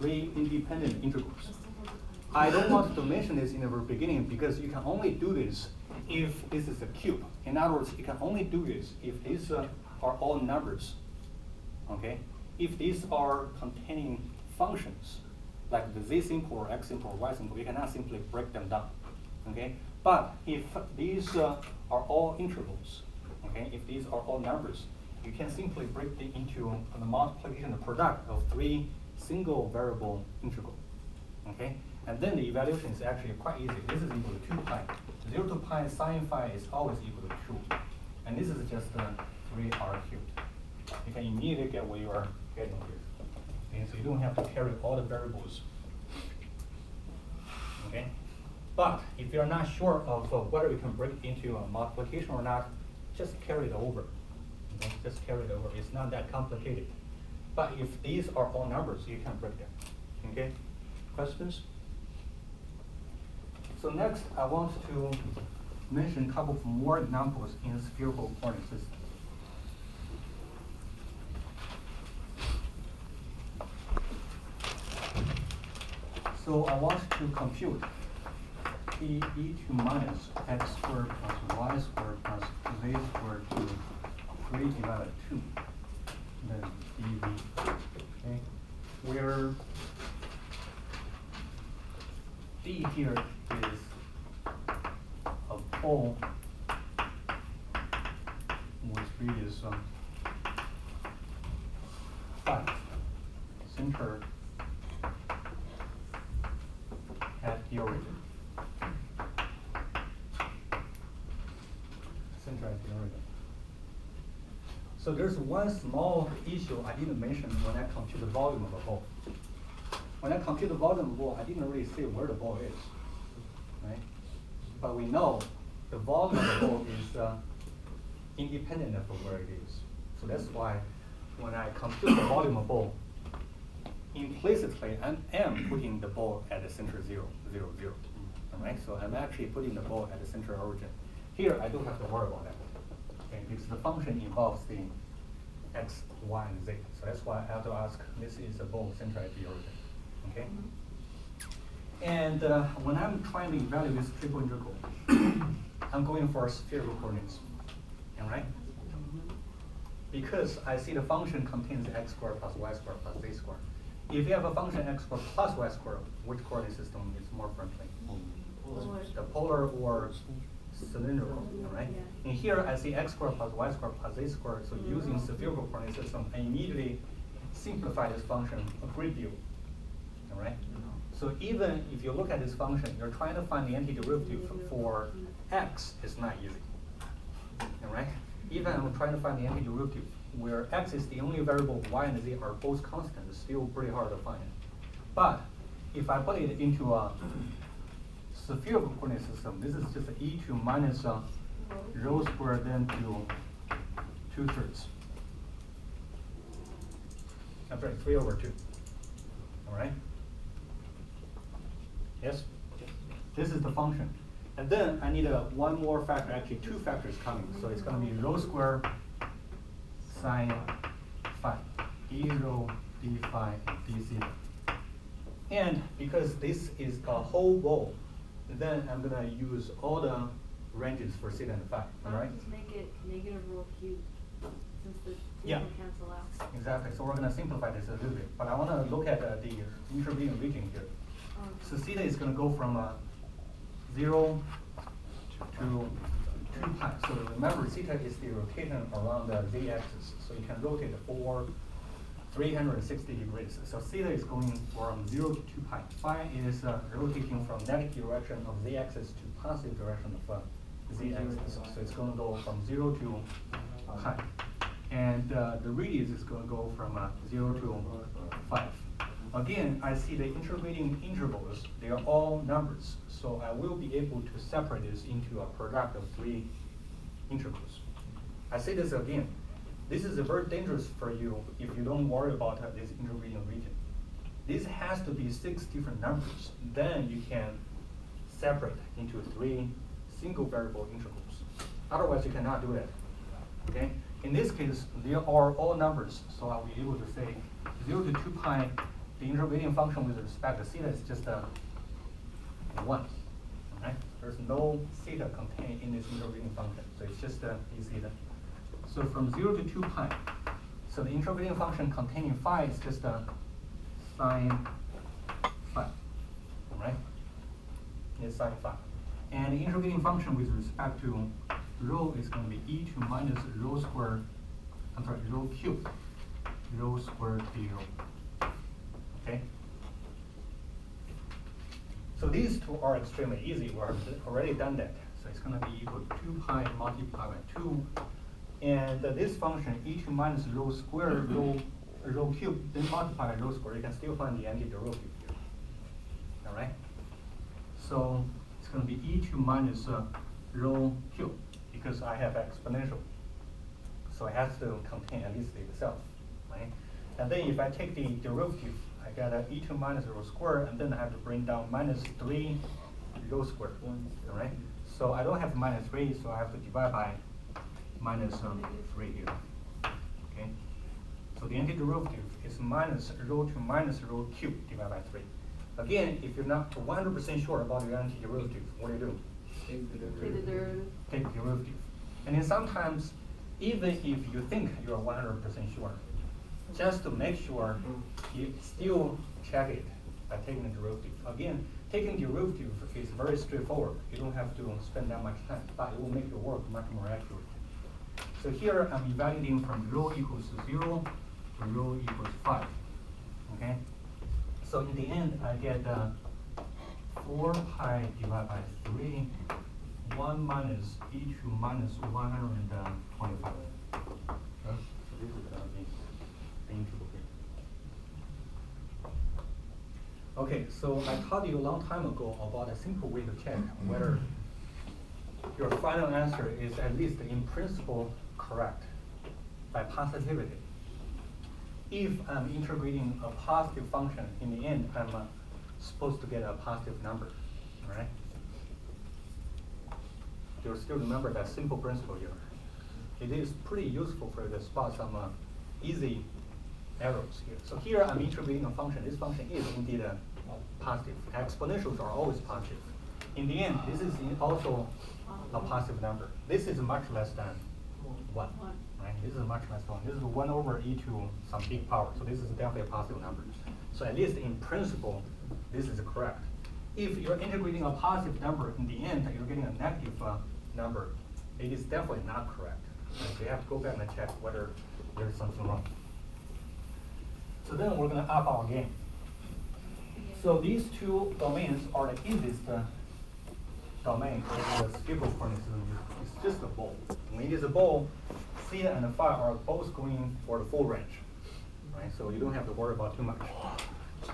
three independent integrals. I don't want to mention this in the very beginning because you can only do this if this is a cube. In other words, you can only do this if these are all numbers. Okay? If these are containing functions, like the z simple or x simple or y simple, you cannot simply break them down. Okay? But if these are all intervals, okay, if these are all numbers, you can simply break it into the multiplication, the product of three single variable integrals. Okay? And then the evaluation is actually quite easy. This is equal to 2 pi. 0 to pi sine phi is always equal to 2. And this is just 3r cubed. You can immediately get what you are getting here. Okay, so you don't have to carry all the variables. Okay? But if you're not sure of whether you can break into a multiplication or not, just carry it over. Okay? Just carry it over. It's not that complicated. But if these are all numbers, you can break them. Okay? Questions? So next, I want to mention a couple of more examples in spherical coordinate system. So I want to compute e to minus x squared plus y squared plus z squared to 3 divided 2, then dv. Okay, where d here is a ball with radius 5, center at the origin. Center at the origin. So there's one small issue I didn't mention when I compute the volume of a ball. When I compute the volume of the ball, I didn't really say where the ball is, right? But we know the volume of the ball is independent of where it is. So that's why when I compute the volume of the ball, implicitly I am putting the ball at the center 0, 0, 0. All right? So I'm actually putting the ball at the center origin. Here I don't have to worry about that. Okay? Because the function involves the x, y, and z. So that's why I have to ask, this is the ball center at the origin. Okay? And when I'm trying to evaluate this triple integral, I'm going for spherical coordinates. All right? Because I see the function contains x squared plus y squared plus z squared. If you have a function x squared plus y squared, which coordinate system is more friendly? The polar or cylindrical, all right? And here I see x squared plus y squared plus z squared, so using spherical coordinate system, I immediately simplify this function a great deal, all right? So even if you look at this function, you're trying to find the antiderivative for x, it's not easy, all right? Even I'm trying to find the antiderivative where x is the only variable, y and z are both constant, it's still pretty hard to find. But if I put it into a spherical coordinate system, this is just e to minus rho squared then to 2/3. I'm sorry, 3/2. All right? Yes? This is the function. And then I need one more factor, actually 2 factors coming. So it's going to be rho squared sine phi, d rho, d phi, d theta. And because this is a whole ball, then I'm going to use all the ranges for theta and phi, all right? Just make it negative rho cubed, since the Yeah. theta cancel out. Exactly, so we're going to simplify this a little bit. But I want to look at the intervening region here. So theta is going to go from 0 to 2 pi. So remember, theta is the rotation around the z-axis. So you can rotate for 360 degrees. So theta is going from 0 to 2 pi. Phi is rotating from negative direction of z-axis to positive direction of z-axis. So it's going to go from 0 to pi. And the radius is going to go from 0 to 5. Again, I see the intervening intervals, they are all numbers. So I will be able to separate this into a product of 3 intervals. I say this again. This is very dangerous for you if you don't worry about this intervening region. This has to be 6 different numbers. Then you can separate into 3 single variable intervals. Otherwise, you cannot do that. Okay? In this case, they are all numbers. So I'll be able to say 0 to 2 pi the intermediate function with respect to theta is just 1. Right? There's no theta contained in this intermediate function, so it's just d theta. So from 0 to 2 pi, so the intermediate function containing phi is just sine phi, right? It's sine phi. And the intermediate function with respect to rho is going to be e to minus rho squared, rho cubed, rho squared d rho. Okay? So these two are extremely easy. We've already done that. So it's going to be equal to 2 pi multiplied by 2. And this function, e to minus rho squared, rho cubed, then multiply by rho squared, you can still find the antiderivative here. All right? So it's going to be e to minus rho cubed, because I have exponential. So it has to contain at least itself, right? And then if I take the derivative, I get e to minus rho squared, and then I have to bring down minus 3 rho squared, all right? So I don't have minus 3, so I have to divide by minus 3 here, okay? So the antiderivative is minus rho to minus rho cubed divided by 3. Again, if you're not 100% sure about your antiderivative, what do? Take the derivative. Take the derivative. And then sometimes, even if you think you're 100% sure, just to make sure, you still check it by taking the derivative. Again, taking derivative is very straightforward. You don't have to spend that much time, but it will make your work much more accurate. So here I'm evaluating from rho equals 0 to rho equals 5. Okay? So in the end, I get 4 pi divided by 3, 1 minus e to minus 125. So this is the integral here. Okay, so I taught you a long time ago about a simple way to check whether your final answer is at least in principle correct by positivity. If I'm integrating a positive function, in the end, I'm supposed to get a positive number, all right? You'll still remember that simple principle here. It is pretty useful for you to spot some easy errors here. So here I'm integrating a function. This function is indeed positive. Exponentials are always positive. In the end, this is also a positive number. This is much less than 1. Right? This is much less than 1. This is 1 over e to some big power. So this is definitely a positive number. So at least in principle, this is correct. If you're integrating a positive number, in the end, you're getting a negative number, it is definitely not correct. Right? So you have to go back and check whether there's something wrong. So then we're going to up our game. So these two domains are the easiest domain of the spherical coordinate system. It's just a ball. When it is a ball, theta and phi are both going for the full range, right? So you don't have to worry about too much.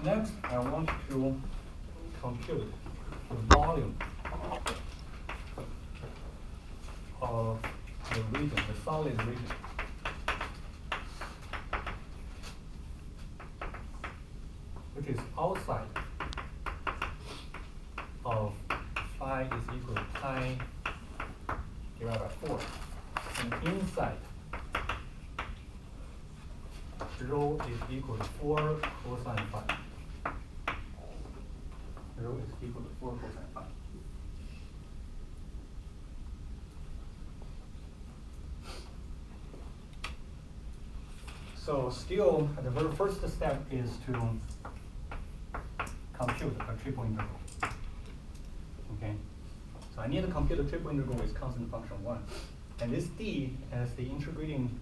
Next, I want to compute the volume of the region, the solid region. Which is outside of phi is equal to pi divided by 4. And inside, rho is equal to 4 cosine phi. Rho is equal to 4 cosine phi. So still, the very first step is to compute a triple integral. Okay, so I need to compute a triple integral with constant function 1. And this d as the integrating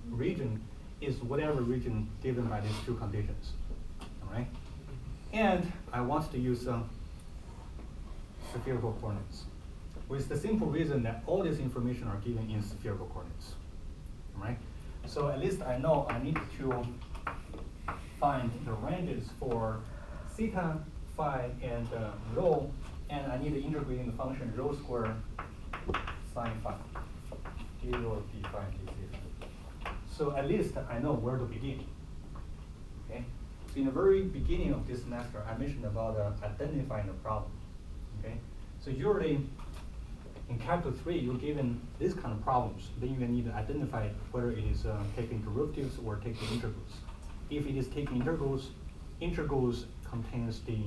region is whatever region given by these two conditions. All right? And I want to use spherical coordinates with the simple reason that all this information are given in spherical coordinates. All right? So at least I know I need to find the ranges for theta, phi, and rho, and I need to integrate in the function rho squared sine phi, d rho d phi d theta. So at least I know where to begin. Okay. So in the very beginning of this semester, I mentioned about identifying the problem. Okay. So usually in Calc 3, you're given this kind of problems. Then you need to identify whether it is taking derivatives or taking integrals. If it is taking integrals, integrals contains the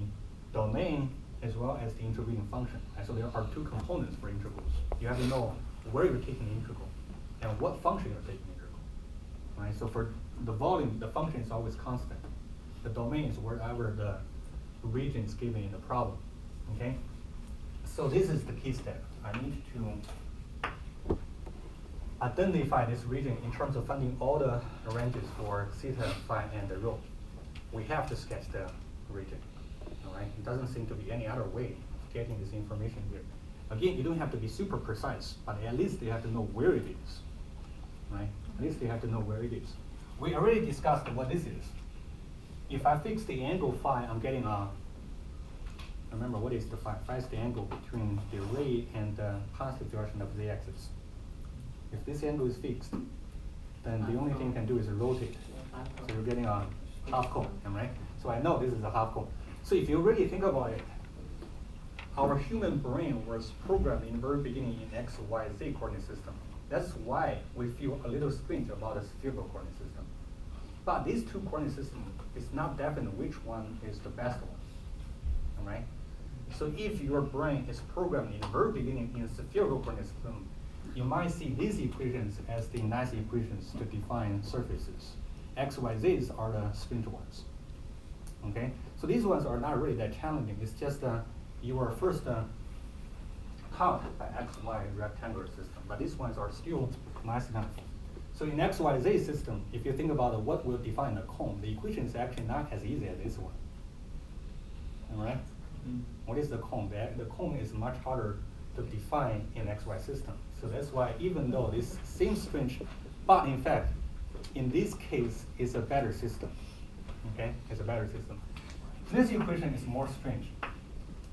domain as well as the intervening function. And so there are two components for integrals. You have to know where you're taking the integral and what function you're taking the integral. Right? So for the volume, the function is always constant. The domain is wherever the region is given in the problem. Okay? So this is the key step. I need to identify this region in terms of finding all the ranges for theta, phi, and the rho. We have to sketch the region. All right? It doesn't seem to be any other way of getting this information here. Again, you don't have to be super precise, but at least you have to know where it is. Right? At least you have to know where it is. We already discussed what this is. If I fix the angle phi, I'm getting a, remember what is the phi? Phi is the angle between the ray and the positive direction of the axis. If this angle is fixed, then the only thing you can do is rotate. So you're getting a half cone, am I right? So I know this is a half cone. So if you really think about it, our human brain was programmed in the very beginning in X, Y, Z coordinate system. That's why we feel a little strange about a spherical coordinate system. But these two coordinate systems, it's not definite which one is the best one, all right? So if your brain is programmed in the very beginning in a spherical coordinate system, you might see these equations as the nice equations to define surfaces. X, Y, Z's are the strange ones, okay? So these ones are not really that challenging. It's just you were first taught by X, Y rectangular system, but these ones are still nice enough. So in X, Y, Z system, if you think about what will define a cone, the equation is actually not as easy as this one. All right? Mm-hmm. What is the cone? The cone is much harder to define in X, Y system. So that's why even though this seems strange, but in fact, in this case, it's a better system. Okay? It's a better system. This equation is more strange.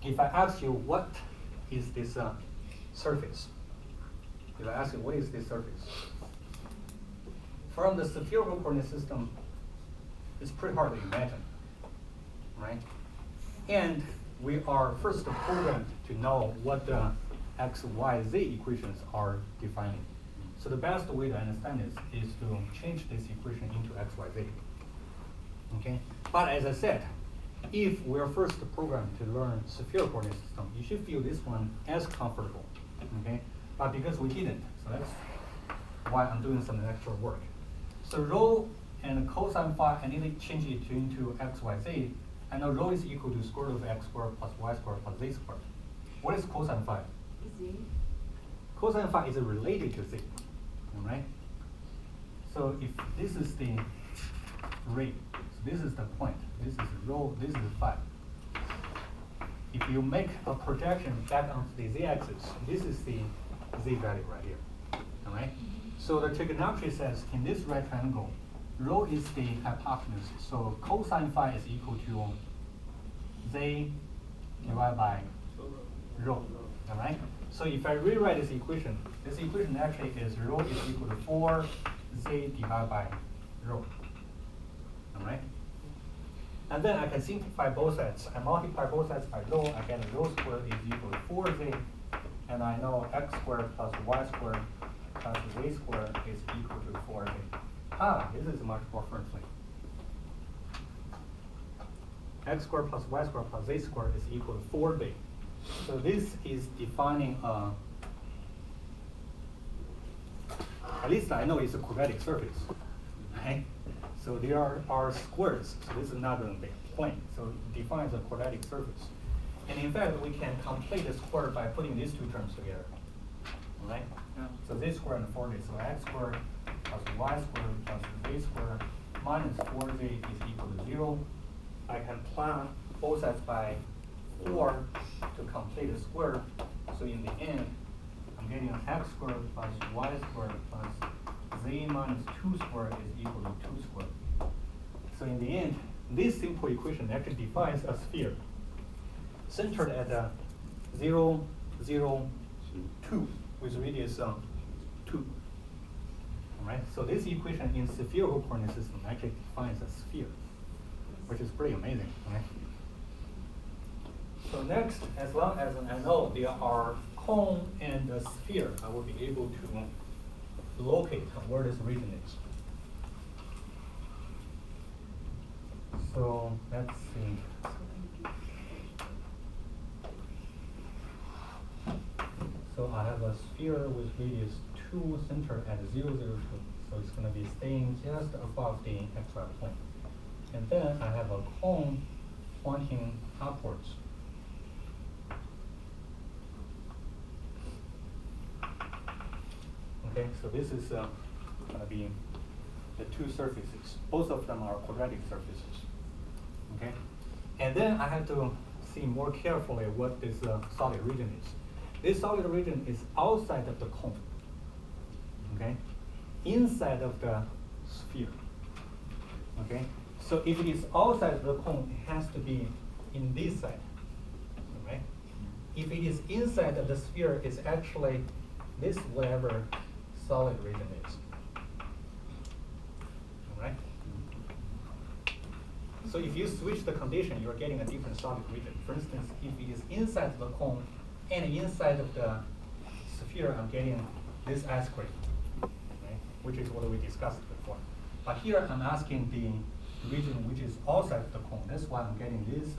If I ask you what is this surface, if I ask you what is this surface, from the spherical coordinate system, it's pretty hard to imagine, right? And we are first programmed to know what the X, Y, Z equations are defining. So the best way to understand this is to change this equation into X, Y, Z. Okay? But as I said, if we're first programmed to learn spherical coordinate system, you should feel this one as comfortable. Okay? But because we didn't, so that's why I'm doing some extra work. So rho and cosine phi, I need to change it into X, Y, Z. I know rho is equal to square root of X squared plus Y squared plus Z squared. What is cosine phi? Z. Cosine phi is related to Z, all right? So if this is the ray, so this is the point, this is rho, this is phi. If you make a projection back onto the Z-axis, this is the Z value right here, all right? So the trigonometry says in this right triangle, rho is the hypotenuse. So cosine phi is equal to Z divided by rho. All right? So if I rewrite this equation actually is rho is equal to 4Z divided by rho. All right? And then I can simplify both sides. I multiply both sides by rho. I get rho squared is equal to 4Z. And I know X squared plus Y squared plus Z squared is equal to 4Z. This is much more friendly. X squared plus Y squared plus Z squared is equal to 4Z. So this is defining at least I know it's a quadratic surface, right? So there are squares, so this is not going to be a plane. So it defines a quadratic surface. And in fact, we can complete the square by putting these two terms together, all right? Yeah. So Z squared and 4Z, so X squared plus Y squared plus Z squared minus 4Z is equal to 0. I can plot both sides by 4 to complete the square. So in the end, I'm getting X squared plus Y squared plus Z minus 2 squared is equal to 2 squared. So in the end, this simple equation actually defines a sphere centered at 0, 0, 2 with radius 2. All right. So this equation in spherical coordinate system actually defines a sphere, which is pretty amazing. Right? So next, as long as I know there are cone and a sphere, I will be able to locate where this region is. So let's see. So I have a sphere with radius 2 center at 0, 0, 2. So it's going to be staying just above the xy plane. And then I have a cone pointing upwards. Okay, so this is going to be the two surfaces. Both of them are quadratic surfaces. Okay, and then I have to see more carefully what this solid region is. This solid region is outside of the cone. Okay, inside of the sphere. Okay, so if it is outside of the cone, it has to be in this side. Right? If it is inside of the sphere, it's actually this whatever solid region is. All right? So if you switch the condition, you're getting a different solid region. For instance, if it is inside of the cone and inside of the sphere, I'm getting this ice cream, right? Which is what we discussed before. But here I'm asking the region which is outside of the cone. That's why I'm getting this,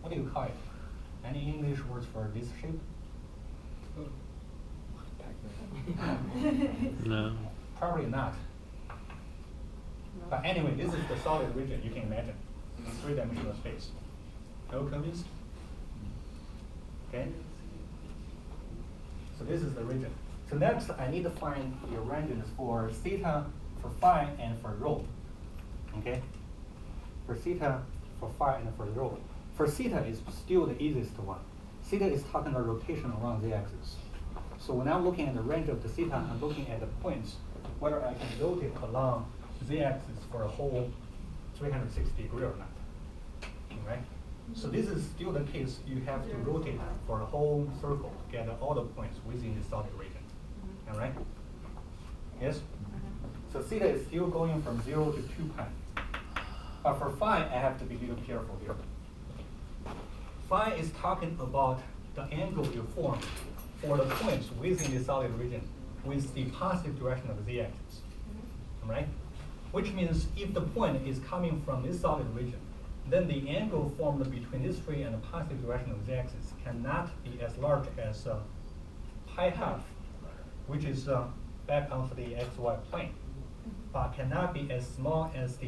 what do you call it? Any English words for this shape? No. Probably not. But anyway, this is the solid region you can imagine in three-dimensional space. Are you convinced? Okay? So this is the region. So next, I need to find the ranges for theta, for phi, and for rho. Okay? For theta, for phi, and for rho. For theta is still the easiest one. Theta is talking about rotation around the axis. So when I'm looking at the range of the theta, I'm looking at the points, whether I can rotate along z-axis for a whole 360 degree or not. Right? So this is still the case. You have to rotate for a whole circle to get all the points within the solid region. All right? Yes? So theta is still going from 0 to 2 pi. But for phi, I have to be a little careful here. Phi is talking about the angle you form for the points within the solid region with the positive direction of the z-axis. Right? Which means if the point is coming from this solid region, then the angle formed between this tree and the positive direction of the z-axis cannot be as large as pi half, which is back onto the xy plane, but cannot be as small as the